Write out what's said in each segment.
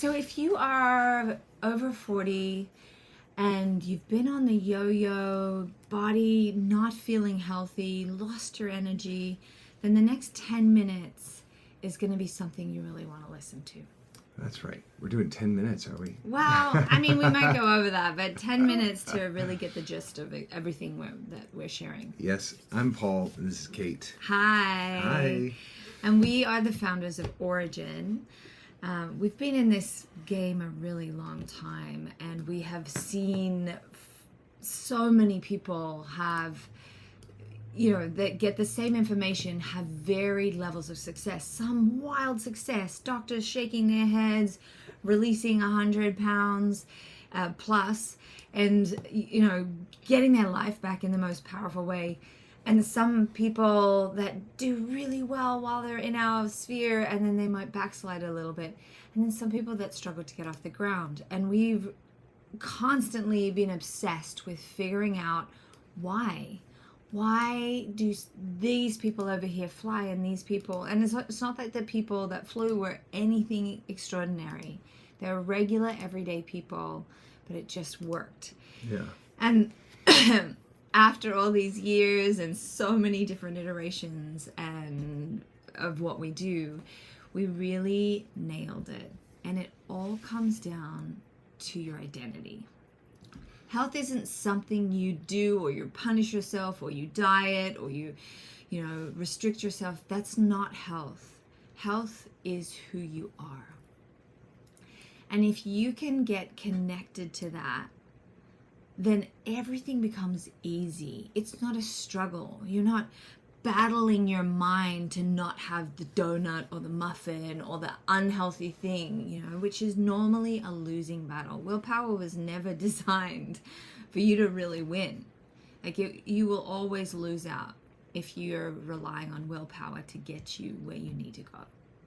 So if you are over 40 and you've been on the yo-yo, body not feeling healthy, lost your energy, then the next 10 minutes is going to be something you really want to listen to. That's right. We're doing 10 minutes, are we? Well, I mean, we might go over that, but 10 minutes to really get the gist of everything that we're sharing. Yes, I'm Paul, and this is Kate. Hi. Hi. And we are the founders of Origin. We've been in this game a really long time, and we have seen so many people have, that get the same information, have varied levels of success. Some wild success, doctors shaking their heads, releasing 100 pounds plus, and, getting their life back in the most powerful way. And some people that do really well while they're in our sphere, and then they might backslide a little bit. And then some people that struggle to get off the ground. And we've constantly been obsessed with figuring out why. Why do these people over here fly and these people... And it's not like the people that flew were anything extraordinary. They were regular, everyday people, but it just worked. Yeah. And... after all these years and so many different iterations and of what we do, we really nailed it. And it all comes down to your identity. Health isn't something you do, or you punish yourself, or you diet, or you restrict yourself. That's not health. Health is who you are. And if you can get connected to that, then everything becomes easy. It's not a struggle. You're not battling your mind to not have the donut or the muffin or the unhealthy thing, which is normally a losing battle. Willpower was never designed for you to really win. Like you will always lose out if you're relying on willpower to get you where you need to go.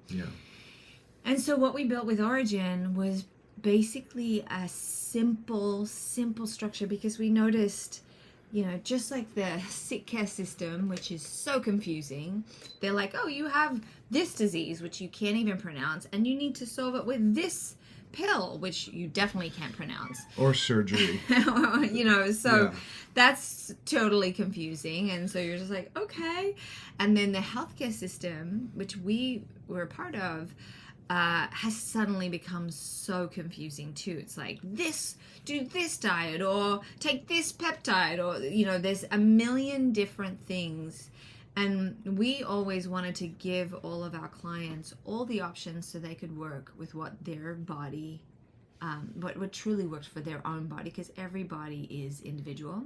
Yeah. And so what we built with Origin was basically a simple structure, because we noticed, just like the sick care system, which is so confusing, they're like, oh, you have this disease, which you can't even pronounce, and you need to solve it with this pill, which you definitely can't pronounce. Or surgery. So that's totally confusing. And so you're just like, okay. And then the healthcare system, which we were a part of, has suddenly become so confusing too. It's like, do this diet, or take this peptide, or, there's a million different things. And we always wanted to give all of our clients all the options so they could work with what their body, what truly worked for their own body, because every body is individual.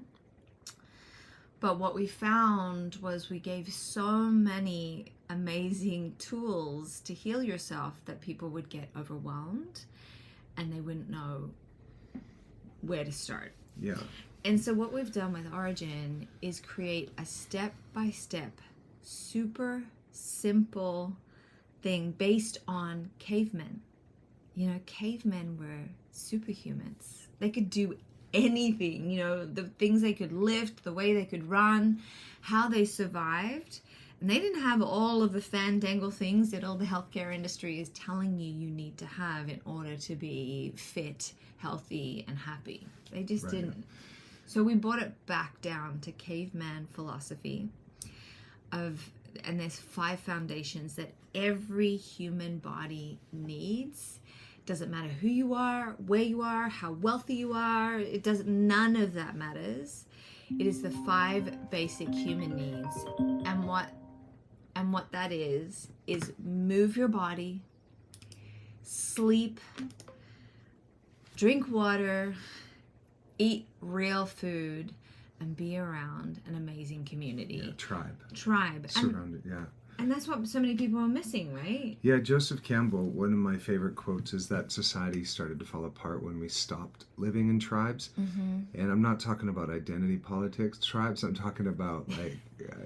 But what we found was we gave so many amazing tools to heal yourself that people would get overwhelmed and they wouldn't know where to start. Yeah. And so what we've done with Origin is create a step-by-step, super simple thing based on cavemen. Cavemen were superhumans. They could do anything, the things they could lift, the way they could run, how they survived. And they didn't have all of the fandangle things that all the healthcare industry is telling you need to have in order to be fit, healthy, and happy. They just didn't. So we brought it back down to caveman philosophy and there's 5 foundations that every human body needs. Doesn't matter who you are, where you are, how wealthy you are. None of that matters. It is the 5 basic human needs. And what that is move your body, sleep, drink water, eat real food, and be around an amazing community. Yeah, tribe. Surrounded, yeah. And that's what so many people are missing, right? Yeah, Joseph Campbell, one of my favorite quotes is that society started to fall apart when we stopped living in tribes. Mm-hmm. And I'm not talking about identity politics tribes. I'm talking about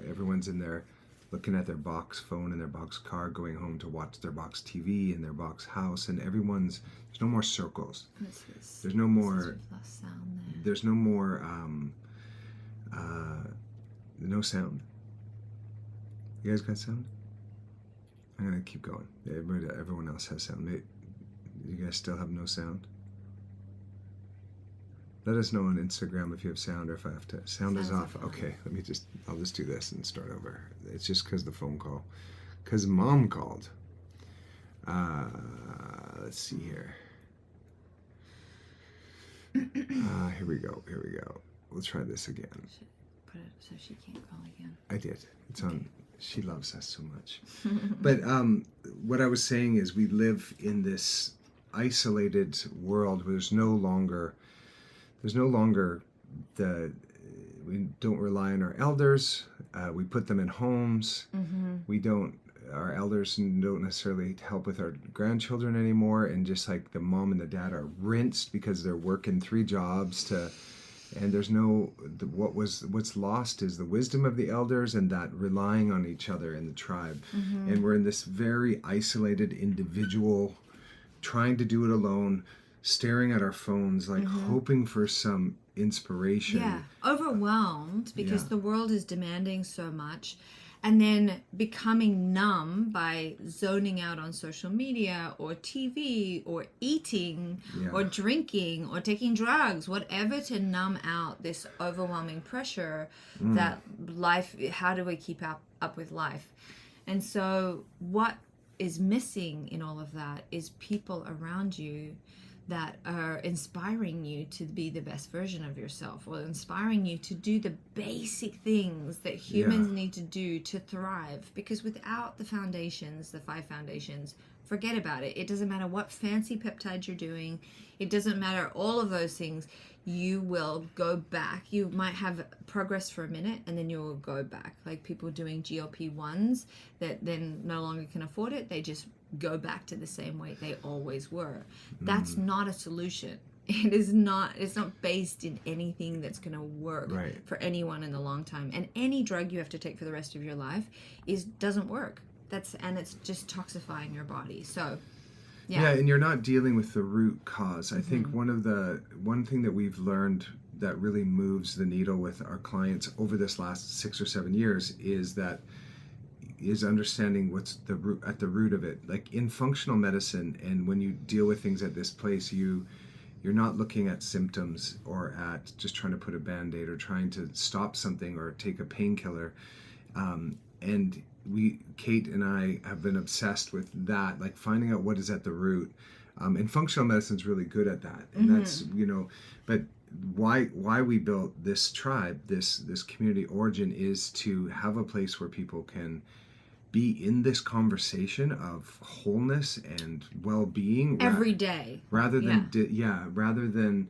everyone's in there looking at their box phone and their box car, going home to watch their box TV in their box house, and there's no more circles. There's no more. There's no more. No sound. You guys got sound? I'm gonna keep going. Everyone else has sound. You guys still have no sound? Let us know on Instagram if you have sound or if I have to. Sound is off. Okay, I'll just do this and start over. It's just because the phone call. Because Mom called. Let's see here. Here we go. We'll try this again. Put it so she can't call again. I did. It's on. She loves us so much. But what I was saying is we live in this isolated world where there's no longer we don't rely on our elders. We put them in homes. Our elders don't necessarily help with our grandchildren anymore. And just like the mom and the dad are rinsed because they're working 3 jobs and there's what's lost is the wisdom of the elders and that relying on each other in the tribe. And we're in this very isolated individual, trying to do it alone, staring at our phones, like hoping for some inspiration. Yeah, overwhelmed because the world is demanding so much. And then becoming numb by zoning out on social media or TV or eating or drinking or taking drugs, whatever to numb out this overwhelming pressure that life, how do we keep up with life? And so what is missing in all of that is people around you that are inspiring you to be the best version of yourself, or inspiring you to do the basic things that humans need to do to thrive. Because without the foundations, the 5 foundations, forget about it. It doesn't matter what fancy peptides you're doing. It doesn't matter all of those things. You will go back. You might have progress for a minute and then you will go back. Like people doing GLP-1s that then no longer can afford it. They just go back to the same weight they always were. That's not a solution. It's not based in anything that's going to work for anyone in the long time. And any drug you have to take for the rest of your life doesn't work. And it's just toxifying your body. So yeah, and you're not dealing with the root cause. I think one thing that we've learned that really moves the needle with our clients over this last 6 or 7 years is understanding what's at the root of it. Like in functional medicine, and when you deal with things at this place, you're not looking at symptoms or at just trying to put a band-aid or trying to stop something or take a painkiller. And Kate and I have been obsessed with that, like finding out what is at the root. And functional medicine is really good at that. And that's, but why we built this tribe, this community origin, is to have a place where people can be in this conversation of wholeness and well-being every day, rather than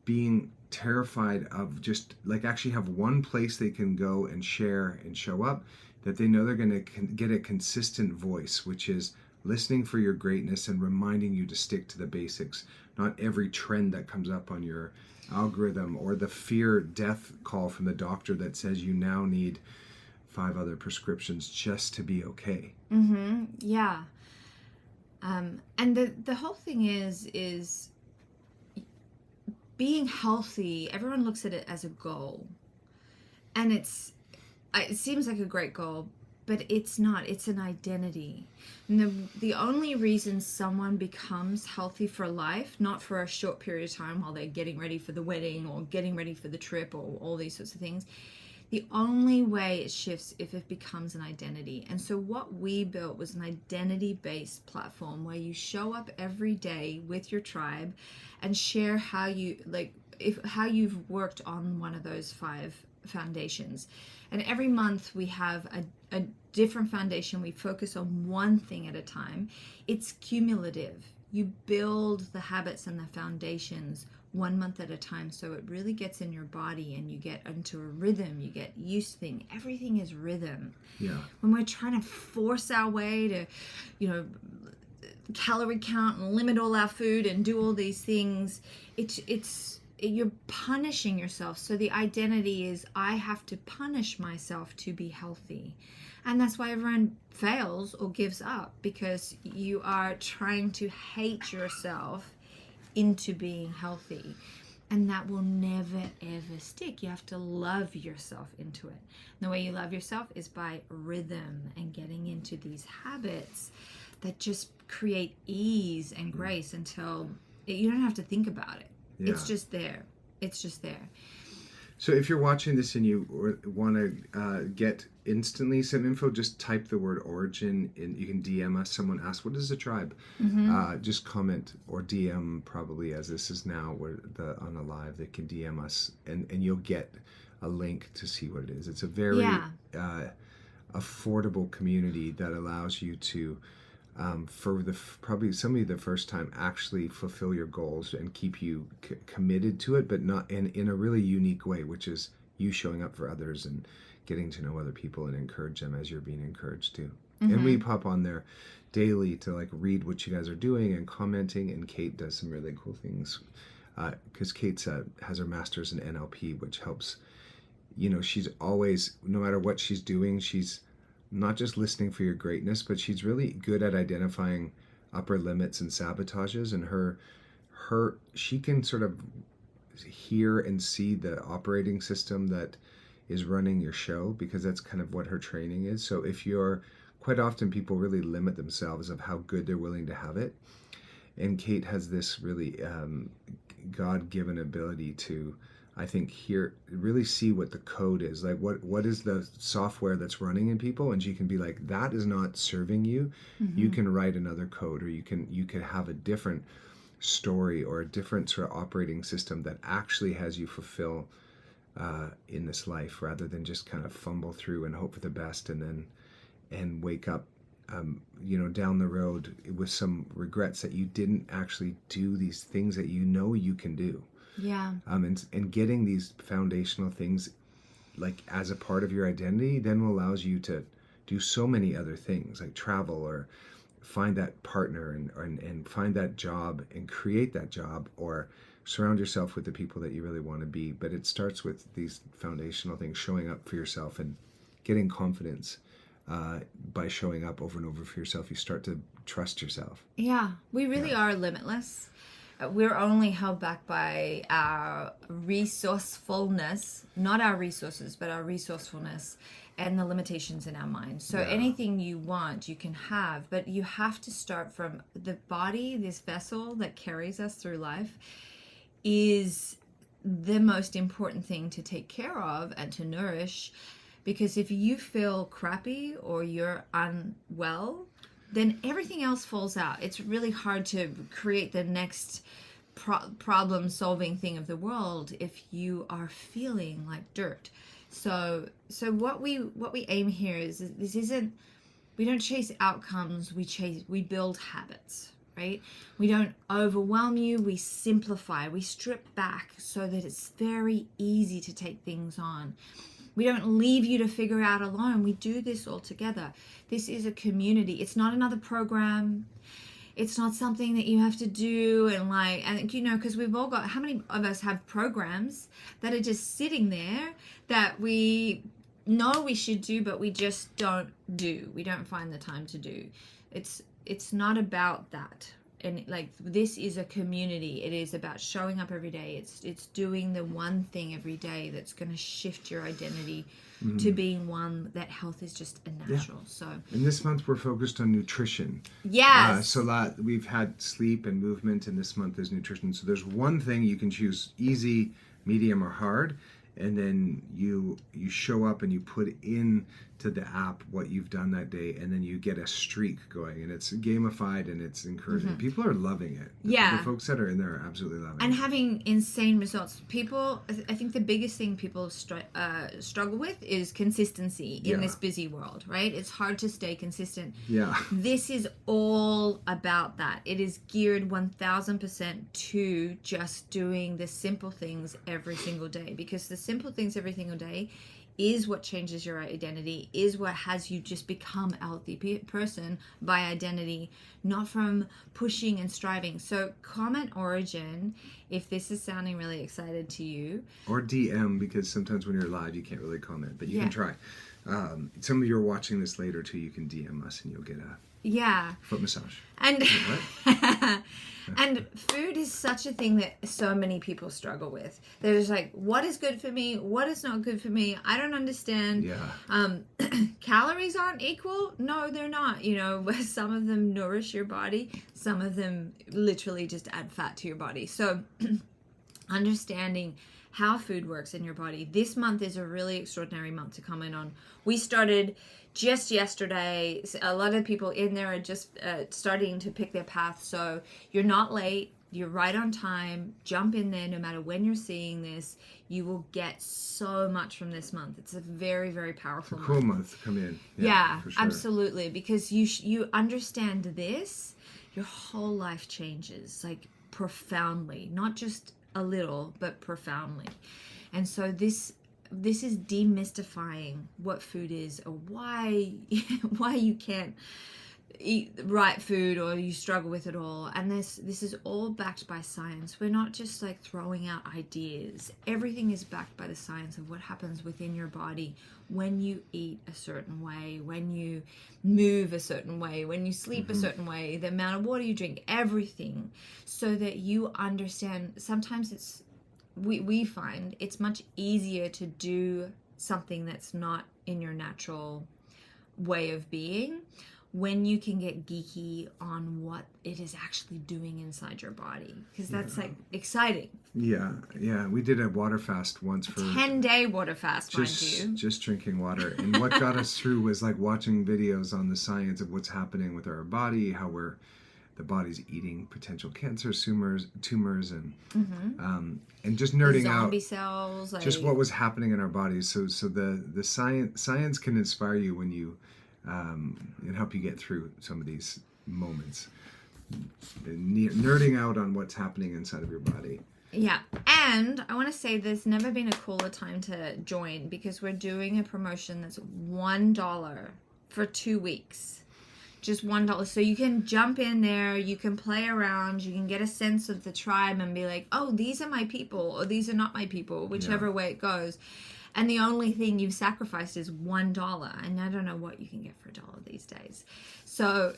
being terrified of just like actually have one place they can go and share and show up, that they know they're going to get a consistent voice, which is listening for your greatness and reminding you to stick to the basics, not every trend that comes up on your algorithm or the fear death call from the doctor that says you now need 5 other prescriptions just to be okay. Yeah. And the whole thing is being healthy. Everyone looks at it as a goal, and it seems like a great goal, but it's not. It's an identity. And the only reason someone becomes healthy for life, not for a short period of time while they're getting ready for the wedding or getting ready for the trip or all these sorts of things, the only way it shifts if it becomes an identity. And so what we built was an identity-based platform where you show up every day with your tribe and share how you've worked on one of those 5 foundations. And every month we have a different foundation. We focus on one thing at a time. It's cumulative. You build the habits and the foundations 1 month at a time, so it really gets in your body and you get into a rhythm, you get used to things. Everything is rhythm. Yeah. When we're trying to force our way to, calorie count and limit all our food and do all these things, you're punishing yourself. So the identity is, I have to punish myself to be healthy. And that's why everyone fails or gives up, because you are trying to hate yourself into being healthy, and that will never ever stick. You have to love yourself into it. And the way you love yourself is by rhythm and getting into these habits that just create ease and grace until you don't have to think about it. It's just there. It's just there. So if you're watching this and you want to get instantly some info, just type the word origin and you can DM us. Someone asks, what is a tribe? Just comment or DM, probably as this is now on a live, they can DM us and you'll get a link to see what it is. It's a very affordable community that allows you to for probably some of the first time actually fulfill your goals and keep you committed to it, but not in a really unique way, which is you showing up for others and getting to know other people and encourage them as you're being encouraged too. And we pop on there daily to like read what you guys are doing and commenting, and Kate does some really cool things because Kate has her master's in NLP, which helps, she's always, no matter what she's doing, she's not just listening for your greatness, but she's really good at identifying upper limits and sabotages, and she can sort of hear and see the operating system that is running your show, because that's kind of what her training is. So quite often people really limit themselves of how good they're willing to have it. And Kate has this really God-given ability to, I think, really see what the code is, like what is the software that's running in people, and she can be like, that is not serving you. You can write another code, or you could have a different story or a different sort of operating system that actually has you fulfill in this life, rather than just kind of fumble through and hope for the best and wake up down the road with some regrets that you didn't actually do these things that you can do. Yeah. And getting these foundational things like as a part of your identity then allows you to do so many other things, like travel or find that partner and find that job and create that job, or surround yourself with the people that you really want to be. But it starts with these foundational things, showing up for yourself and getting confidence by showing up over and over for yourself. You start to trust yourself. Yeah, we really are limitless. We're only held back by our resourcefulness, not our resources, but our resourcefulness and the limitations in our mind. So anything you want, you can have, but you have to start from the body. This vessel that carries us through life is the most important thing to take care of and to nourish, because if you feel crappy or you're unwell, then everything else falls out. It's really hard to create the next problem-solving thing of the world if you are feeling like dirt. So what we aim here is, this isn't, we don't chase outcomes, we build habits, right? We don't overwhelm you, we simplify, we strip back so that it's very easy to take things on. We don't leave you to figure out alone. We do this all together. This is a community. It's not another program. It's not something that you have to do and because we've all got, how many of us have programs that are just sitting there that we know we should do, but we just don't do. We don't find the time to do. It's not about that. And this is a community. It is about showing up every day. It's doing the one thing every day that's going to shift your identity to being one that health is just a natural. So, and this month we're focused on nutrition. Yes. So we've had sleep and movement, and this month is nutrition. So there's one thing you can choose: easy, medium, or hard. And then you show up and you put in to the app what you've done that day, and then you get a streak going, and it's gamified and it's encouraging. People are loving it. The folks that are in there are absolutely loving it. And having insane results. I think the biggest thing people struggle with is consistency in this busy world, right? It's hard to stay consistent. Yeah. This is all about that. It is geared 1000% to just doing the simple things every single day, because the simple things every single day is what changes your identity, is what has you just become a healthy person by identity, not from pushing and striving. So comment origin if this is sounding really excited to you. Or DM, because sometimes when you're live you can't really comment, but you can try. Some of you are watching this later too, you can DM us and you'll get Yeah. Foot massage. And What? and food is such a thing that so many people struggle with. They're just like, what is good for me? What is not good for me? I don't understand. Yeah. Calories aren't equal. No, they're not. You know, some of them nourish your body. Some of them literally just add fat to your body. So understanding how food works in your body. This month is a really extraordinary month to comment on. We started just yesterday. A lot of people in there are just starting to pick their path. So you're not late. You're right on time. Jump in there no matter when you're seeing this. You will get so much from this month. It's a very, very powerful Cool month to come in. Yeah, for sure. absolutely. Because you understand this, your whole life changes, like profoundly. Not just a little, but profoundly. And so this is demystifying what food is, or why you can't eat the right food, or you struggle with it all. And this is all backed by science. We're not just like throwing out ideas. Everything is backed by the science of what happens within your body when you eat a certain way, when you move a certain way, when you sleep a certain way, the amount of water you drink, everything, so that you understand. Sometimes we find it's much easier to do something that's not in your natural way of being when you can get geeky on what it is actually doing inside your body, because that's like exciting. Yeah. We did a water fast once for 10-day water fast, mind you. Just drinking water. And what got us through was like watching videos on the science of what's happening with our body, how the body's eating potential cancer tumors, and just nerding out Zombie cells, like, just what was happening in our bodies. So the science can inspire you when you and help you get through some of these moments. Nerding out on what's happening inside of your body. Yeah, and I want to say there's never been a cooler time to join, because we're doing a promotion that's $1 for 2 weeks. Just $1. So you can jump in there, you can play around, you can get a sense of the tribe and be like, oh, these are my people, or these are not my people, whichever way it goes. And the only thing you've sacrificed is $1. And I don't know what you can get for $1 these days. So,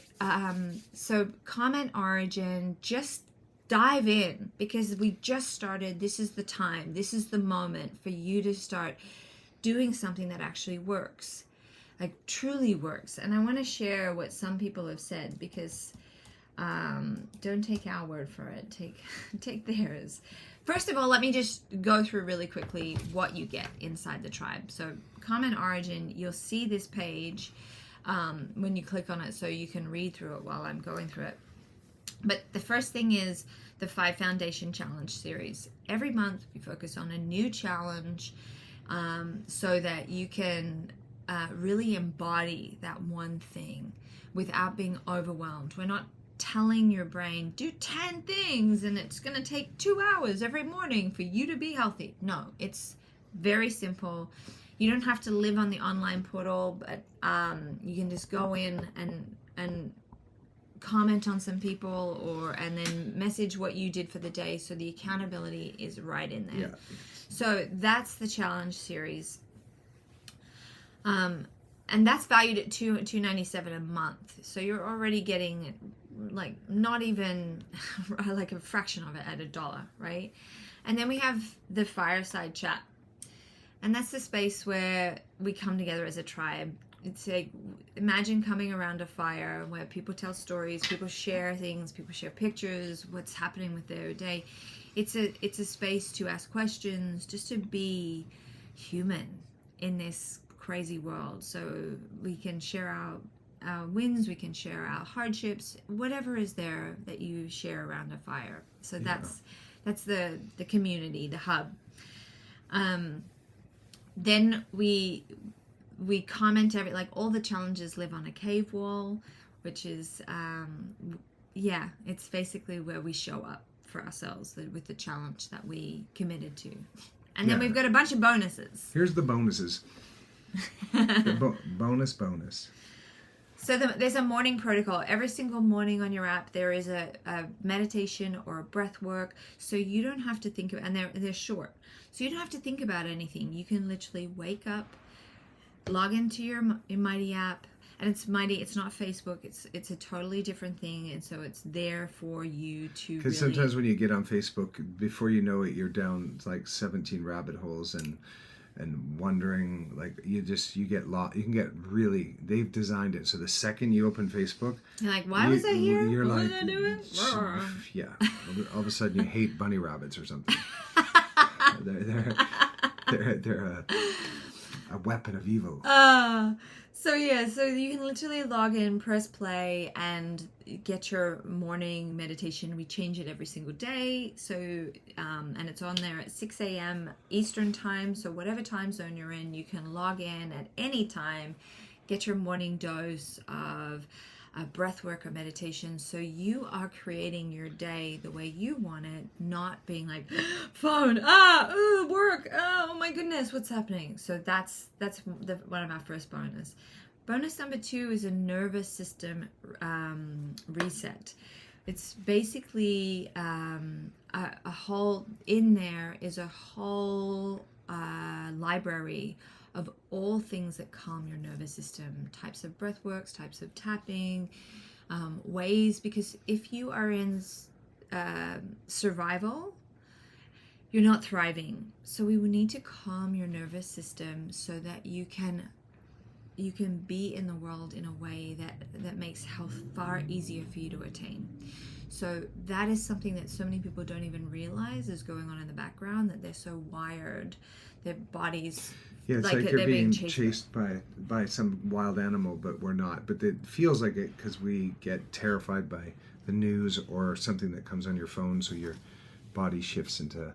so comment Origin, just dive in, because we just started. This is the time. This is the moment for you to start doing something that actually works, like truly works. And I want to share what some people have said, because don't take our word for it. Take theirs. First of all, let me just go through really quickly what you get inside the tribe. So comment Origin, you'll see this page when you click on it, so you can read through it while I'm going through it. But the first thing is the 5 Foundation Challenge series. Every month we focus on a new challenge so that you can really embody that one thing without being overwhelmed. We're not telling your brain, do 10 things and it's going to take 2 hours every morning for you to be healthy. No, it's very simple. You don't have to live on the online portal, but you can just go in and comment on some people, and then message what you did for the day, so the accountability is right in there. Yeah. So that's the challenge series. And that's valued at $297 a month. So you're already getting like not even like a fraction of it at $1, right? And then we have the fireside chat. And that's the space where we come together as a tribe. It's like, imagine coming around a fire where people tell stories, people share things, people share pictures, what's happening with their day. It's a space to ask questions, just to be human in this crazy world. So we can share our wins, we can share our hardships, whatever is there that you share around a fire. So that's the community, the hub. Then we comment like all the challenges live on a cave wall, which is it's basically where we show up for ourselves with the challenge that we committed to. And then we've got a bunch of bonuses. Here's the bonuses. Bonus. So there's a morning protocol. Every single morning on your app, there is a meditation or a breath work. So you don't have to think of, and they're short. So you don't have to think about anything. You can literally wake up, log into your Mighty app, and it's mighty. It's not Facebook. It's a totally different thing, and so it's there for you to. Because really... sometimes when you get on Facebook, before you know it, you're down like 17 rabbit holes and wondering, like, you get lost. You can get really. They've designed it so the second you open Facebook, you're like, why was I here? You're what like, was I doing? Yeah. All of a sudden, you hate bunny rabbits or something. They're a weapon of evil. So you can literally log in, press play, and get your morning meditation. We change it every single day. So, and it's on there at 6 a.m. Eastern time. So whatever time zone you're in, you can log in at any time, get your morning dose of breath work or meditation. So you are creating your day the way you want it, not being like, phone, work, oh my goodness, what's happening? So that's one of our first bonus. Bonus number 2 is a nervous system reset. It's basically a whole, in there is a whole library of all things that calm your nervous system, types of breath works, types of tapping, ways, because if you are in survival, you're not thriving. So we would need to calm your nervous system so that you can be in the world in a way that makes health far easier for you to attain. So that is something that so many people don't even realize is going on in the background, that they're so wired, their bodies... Yeah, it's like you're being chased by some wild animal, but we're not. But it feels like it because we get terrified by the news or something that comes on your phone, so your body shifts into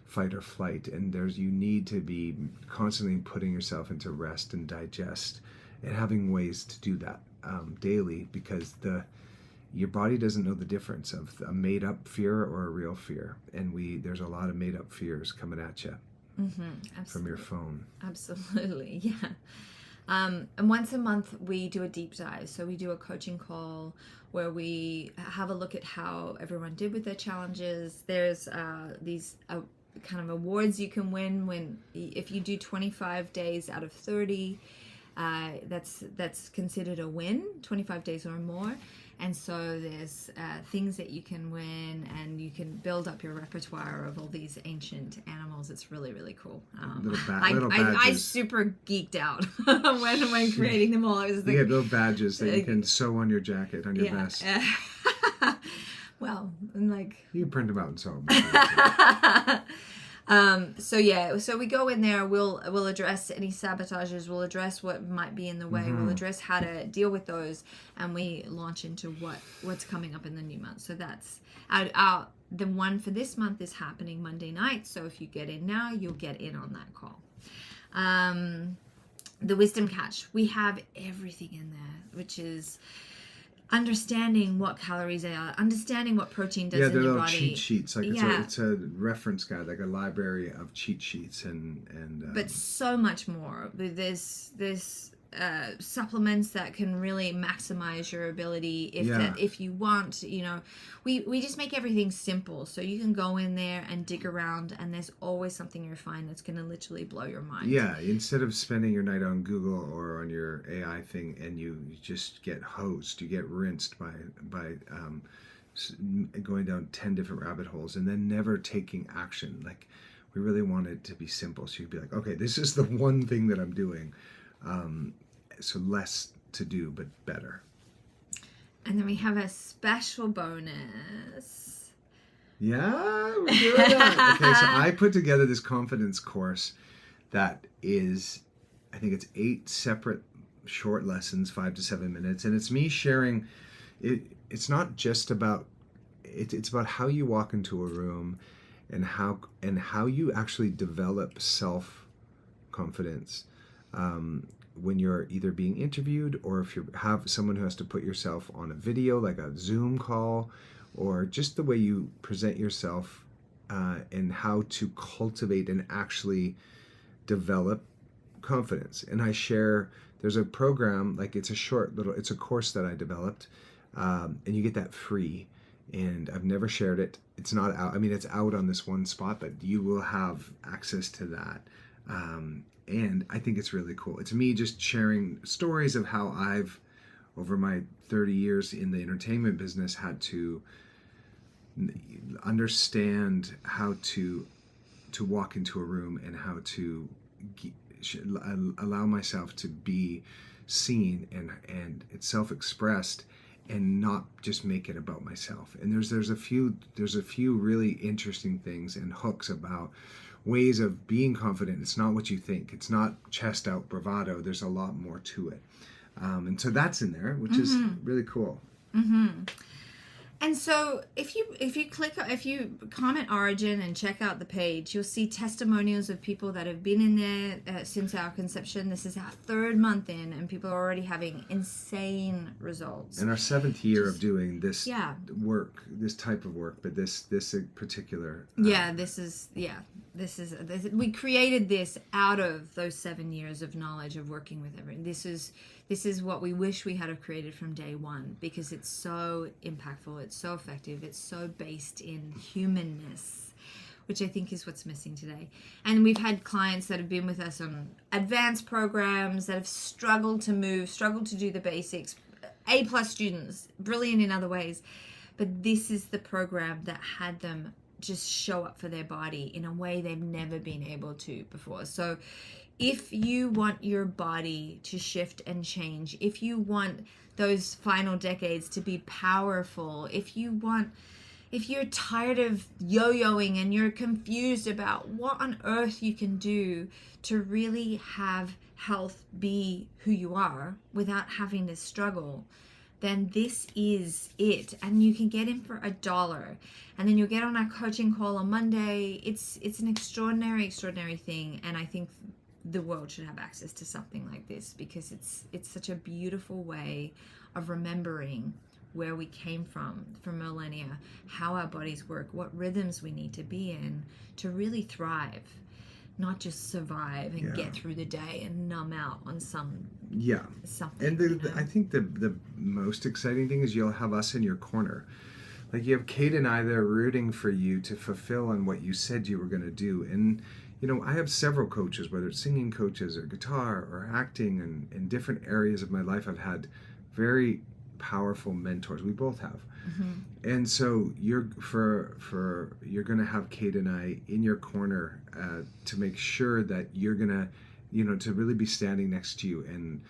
fight or flight. And you need to be constantly putting yourself into rest and digest, and having ways to do that daily, because your body doesn't know the difference of a made-up fear or a real fear. And there's a lot of made-up fears coming at you. From your phone. Absolutely, yeah. And once a month we do a deep dive. So we do a coaching call where we have a look at how everyone did with their challenges. There's these kind of awards you can win if you do 25 days out of 30. That's considered a win, 25 days or more. And so there's things that you can win, and you can build up your repertoire of all these ancient animals. It's really, really cool. Little badges. I super geeked out when creating them all. I was you get little badges that you can sew on your jacket, on your vest. Well, and like... You can print them out and sew them. So we go in there, we'll address any sabotages, we'll address what might be in the way, we'll address how to deal with those, and we launch into what's coming up in the new month. So that's the one for this month is happening Monday night, so if you get in now, you'll get in on that call. The wisdom catch, we have everything in there, which is understanding what calories they are, understanding what protein does in your body. Yeah, they're little cheat sheets. Like it's a reference guide, like a library of cheat sheets and. But so much more. There's supplements that can really maximize your ability if you want. We just make everything simple, so you can go in there and dig around, and there's always something you'll find that's going to literally blow your mind. Yeah, instead of spending your night on Google or on your AI thing, and you just get hosed, you get rinsed by going down 10 different rabbit holes and then never taking action. Like, we really want it to be simple, so you'd be like, okay, this is the one thing that I'm doing. So less to do, but better. And then we have a special bonus. Yeah, we're doing that. Okay, so I put together this confidence course that is, I think it's 8 separate short lessons, 5 to 7 minutes. And it's me sharing, it's not just about, it's about how you walk into a room and how you actually develop self-confidence. When you're either being interviewed, or if you have someone who has to put yourself on a video, like a Zoom call, or just the way you present yourself, and how to cultivate and actually develop confidence. And I share, there's a program, like it's a course that I developed, and you get that free. And I've never shared it. It's not out. I mean, it's out on this one spot, but you will have access to that. And I think it's really cool. It's me just sharing stories of how I've, over my 30 years in the entertainment business, had to understand how to walk into a room and how to allow myself to be seen and it's self-expressed and not just make it about myself. And there's a few really interesting things and hooks about ways of being confident. It's not what you think. It's not chest out bravado. There's a lot more to it. And so that's in there, which is really cool. And so if you comment Origin and check out the page, you'll see testimonials of people that have been in there since our conception. This is our 3rd month in, and people are already having insane results. In our 7th year of doing this work, this type of work, but this particular. We created this out of those 7 years of knowledge of working with everyone. This is what we wish we had have created from day one, because it's so impactful, it's so effective, it's so based in humanness, which I think is what's missing today. And we've had clients that have been with us on advanced programs that have struggled to move, struggled to do the basics, A+ students, brilliant in other ways. But this is the program that had them just show up for their body in a way they've never been able to before. So if you want your body to shift and change, if you want those final decades to be powerful, if you're tired of yo-yoing and you're confused about what on earth you can do to really have health be who you are without having to struggle, then this is it. And you can get in for $1. And then you'll get on our coaching call on Monday. It's an extraordinary thing. And I think the world should have access to something like this, because it's such a beautiful way of remembering where we came from for millennia, how our bodies work, what rhythms we need to be in to really thrive, not just survive and get through the day and numb out on something. And I think the most exciting thing is you'll have us in your corner. Like, you have Kate and I there rooting for you to fulfill on what you said you were going to do. And I have several coaches, whether it's singing coaches or guitar or acting, and in different areas of my life I've had very powerful mentors. We both have. And so you're going to have Kate and I in your corner to make sure that you're going to, to really be standing next to you and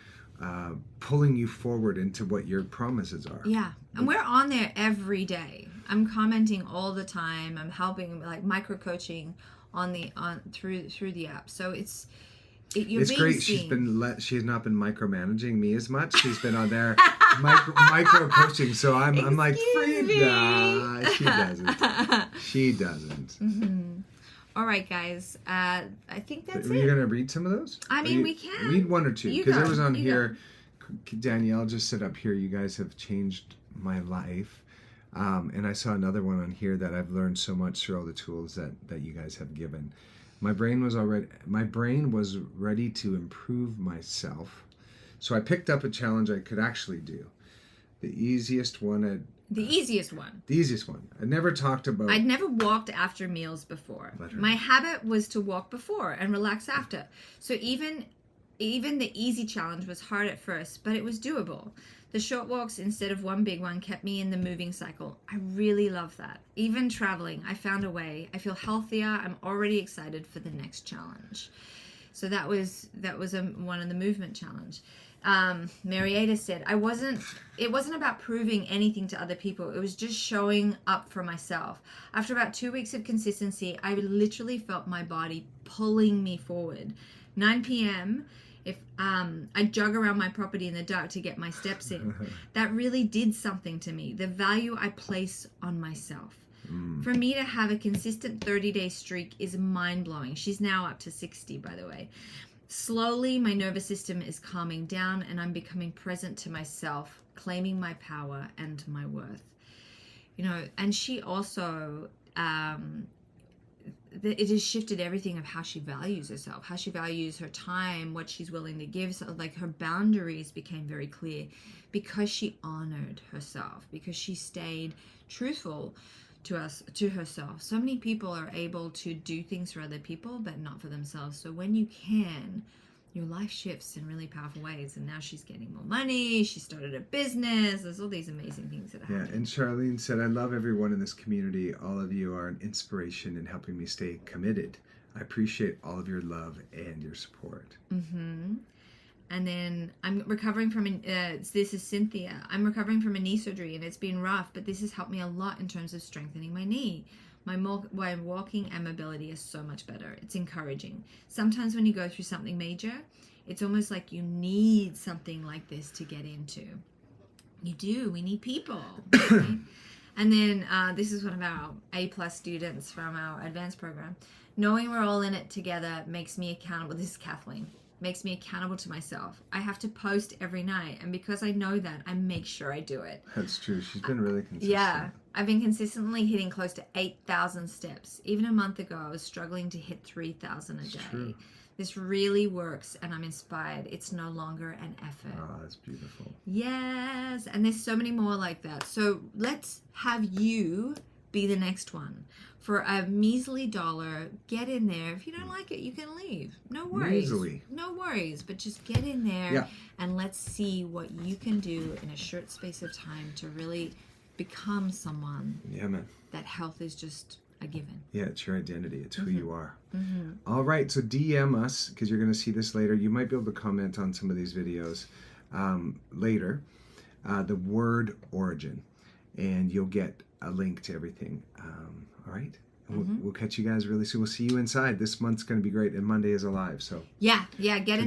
pulling you forward into what your promises are. Yeah. And we're on there every day. I'm commenting all the time. I'm helping, like, micro coaching through the app. So it's great. Seen. She has not been micromanaging me as much. She's been on there micro coaching. So I'm like, nah, she doesn't. All right, guys. I think that's it. Are you going to read some of those? I mean, we can. Read one or two. Because there was on here, Danielle just sit up here. You guys have changed my life. And I saw another one on here that I've learned so much through all the tools that you guys have given. My brain was ready to improve myself. So I picked up a challenge I could actually do. The easiest one. I'd never talked about. I'd never walked after meals before. My habit was to walk before and relax after. So even the easy challenge was hard at first, but it was doable. The short walks instead of one big one kept me in the moving cycle. I really love that. Even traveling, I found a way. I feel healthier. I'm already excited for the next challenge. So that was one of the movement challenge. Marietta said, it wasn't about proving anything to other people. It was just showing up for myself. After about 2 weeks of consistency, I literally felt my body pulling me forward. 9 p.m., if I jog around my property in the dark to get my steps in, that really did something to me. The value I place on myself. For me to have a consistent 30-day streak is mind-blowing. She's now up to 60, by the way. Slowly, my nervous system is calming down and I'm becoming present to myself, claiming my power and my worth. And she also, it has shifted everything of how she values herself, how she values her time, what she's willing to give. So, like, her boundaries became very clear because she honored herself, because she stayed truthful to herself. So many people are able to do things for other people, but not for themselves. So when you can, your life shifts in really powerful ways. And now she's getting more money. She started a business. There's all these amazing things that are happening. And Charlene said, I love everyone in this community. All of you are an inspiration in helping me stay committed. I appreciate all of your love and your support. Mm-hmm. And then I'm recovering from, this is Cynthia. I'm recovering from a knee surgery and it's been rough, but this has helped me a lot in terms of strengthening my knee. My walking and mobility is so much better. It's encouraging. Sometimes when you go through something major, it's almost like you need something like this to get into. You do. We need people. Right? And then this is one of our A+ students from our advanced program. Knowing we're all in it together makes me accountable. This is Kathleen. Makes me accountable to myself. I have to post every night, and because I know that, I make sure I do it. That's true. She's been really consistent. Yeah, I've been consistently hitting close to 8,000 steps. Even a month ago, I was struggling to hit 3,000 a day. True. This really works, and I'm inspired. It's no longer an effort. Oh, that's beautiful. Yes, and there's so many more like that. So let's have you be the next one. For a measly $1, get in there. If you don't like it, you can leave. No worries. Measly. No worries, but just get in there and let's see what you can do in a short space of time to really become someone that health is just a given. Yeah, it's your identity. It's who you are. All right, so DM us, because you're going to see this later. You might be able to comment on some of these videos later. The word origin, and you'll get a link to everything. All right, we'll catch you guys really soon. We'll see you inside. This month's going to be great, and Monday is alive. So yeah, get in.